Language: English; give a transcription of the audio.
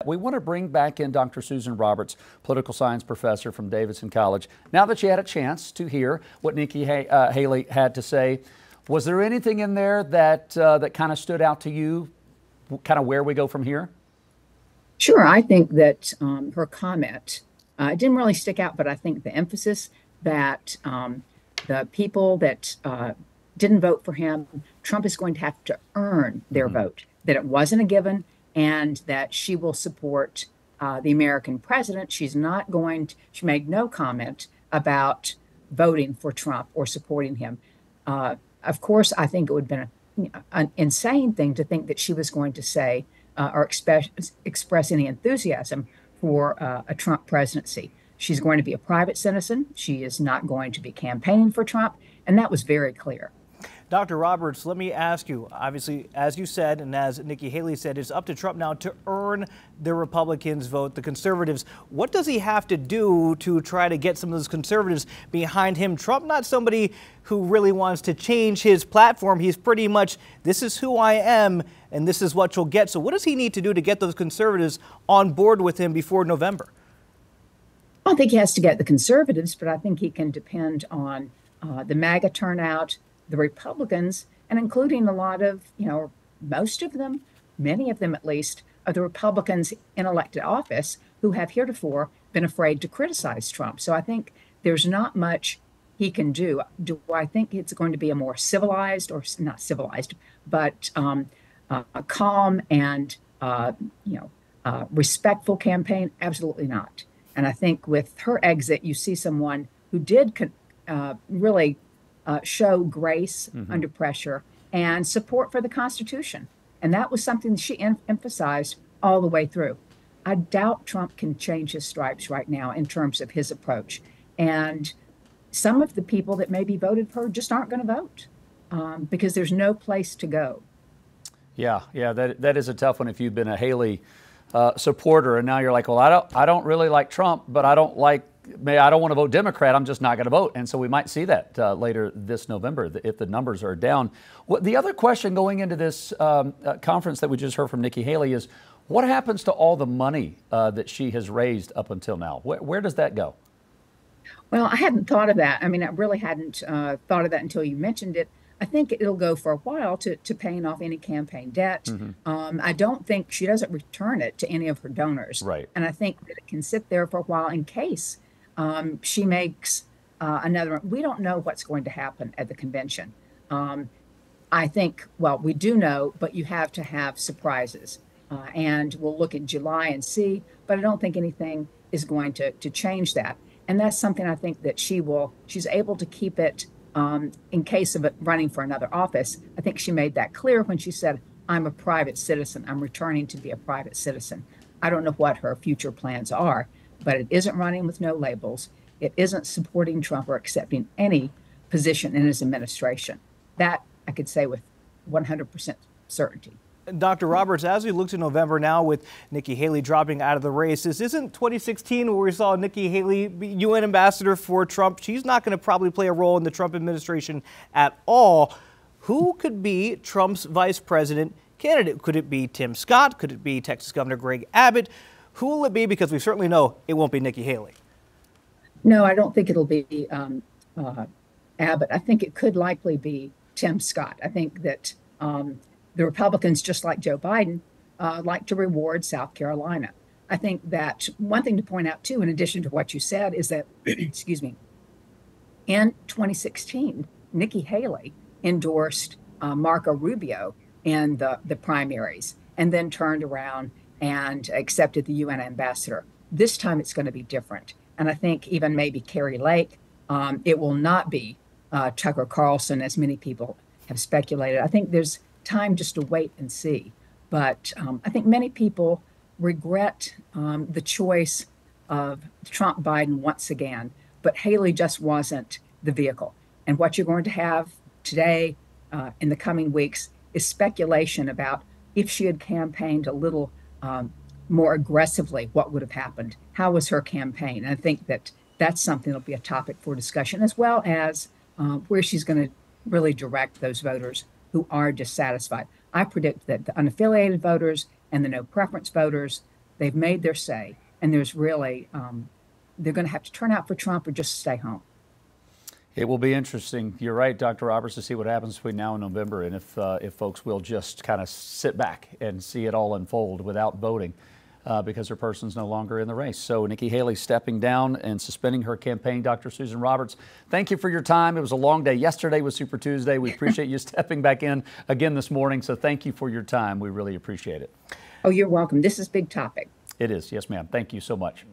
We want to bring back in Dr. Susan Roberts, political science professor from Davidson College. Now that you had a chance to hear what Nikki Haley had to say, was there anything in there that that kind of stood out to you, kind of where we go from here? Sure. I think that her comment didn't really stick out, but I think the emphasis that the people that didn't vote for him, Trump is going to have to earn their vote, that it wasn't a given, and that she will support the American president. She's not going to, she made no comment about voting for Trump or supporting him. Of course, I think it would have been an insane thing to think that she was going to say or express any enthusiasm for a Trump presidency. She's going to be a private citizen. She is not going to be campaigning for Trump. And that was very clear. Dr. Roberts, let me ask you, obviously, as you said, and as Nikki Haley said, it's up to Trump now to earn the Republicans' vote, the conservatives. What does he have to do to try to get some of those conservatives behind him? Trump, not somebody who really wants to change his platform. He's pretty much, this is who I am, and this is what you'll get. So what does he need to do to get those conservatives on board with him before November? I don't think he has to get the conservatives, but I think he can depend on the MAGA turnout, the Republicans, and including a lot of, most of them, many of them at least, are the Republicans in elected office who have heretofore been afraid to criticize Trump. So I think there's not much he can do. Do I think it's going to be a more civilized, or not civilized, but a calm and, respectful campaign? Absolutely not. And I think with her exit, you see someone who did really show grace under pressure and support for the Constitution. And that was something that she emphasized all the way through. I doubt Trump can change his stripes right now in terms of his approach. And some of the people that maybe voted for her just aren't going to vote because there's no place to go. Yeah, that is a tough one if you've been a Haley supporter and now you're like, well, I don't really like Trump, but I don't want to vote Democrat. I'm just not going to vote. And so we might see that later this November if the numbers are down. The other question going into this conference that we just heard from Nikki Haley is, what happens to all the money that she has raised up until now? Where does that go? Well, I hadn't thought of that. I mean, I really hadn't thought of that until you mentioned it. I think it'll go for a while to paying off any campaign debt. I don't think she doesn't return it to any of her donors. Right. And I think that it can sit there for a while in case she makes another. We don't know what's going to happen at the convention. I think, well, we do know, but you have to have surprises. And we'll look at July and see, but I don't think anything is going to change that. And that's something I think that she's able to keep it in case of it running for another office. I think she made that clear when she said, I'm a private citizen. I'm returning to be a private citizen. I don't know what her future plans are, but it isn't running with no labels. It isn't supporting Trump or accepting any position in his administration. That I could say with 100% certainty. Dr. Roberts, as we look to November now with Nikki Haley dropping out of the race, this isn't 2016 where we saw Nikki Haley be UN ambassador for Trump. She's not going to probably play a role in the Trump administration at all. Who could be Trump's vice president candidate? Could it be Tim Scott? Could it be Texas Governor Greg Abbott? Who will it be? Because we certainly know it won't be Nikki Haley. No, I don't think it'll be Abbott. I think it could likely be Tim Scott. I think that the Republicans, just like Joe Biden, like to reward South Carolina. I think that one thing to point out, too, in addition to what you said, is that, excuse me, in 2016, Nikki Haley endorsed Marco Rubio in the primaries and then turned around and accepted the UN ambassador. This time it's going to be different. And I think even maybe Carrie Lake, it will not be Tucker Carlson, as many people have speculated. I think there's time just to wait and see. But I think many people regret the choice of Trump Biden once again, but Haley just wasn't the vehicle. And what you're going to have today in the coming weeks is speculation about if she had campaigned a little more aggressively, what would have happened? How was her campaign? And I think that that's something that'll be a topic for discussion, as well as where she's going to really direct those voters who are dissatisfied. I predict that the unaffiliated voters and the no preference voters They've made their say, and there's really they're going to have to turn out for Trump or just stay home. It will be interesting. You're right, Dr. Roberts, to see what happens between now and November, and if folks will just kind of sit back and see it all unfold without voting because their person's no longer in the race. So Nikki Haley stepping down and suspending her campaign. Dr. Susan Roberts, thank you for your time. It was a long day. Yesterday was Super Tuesday. We appreciate you stepping back in again this morning. So thank you for your time. We really appreciate it. Oh, you're welcome. This is a big topic. It is. Yes, ma'am. Thank you so much.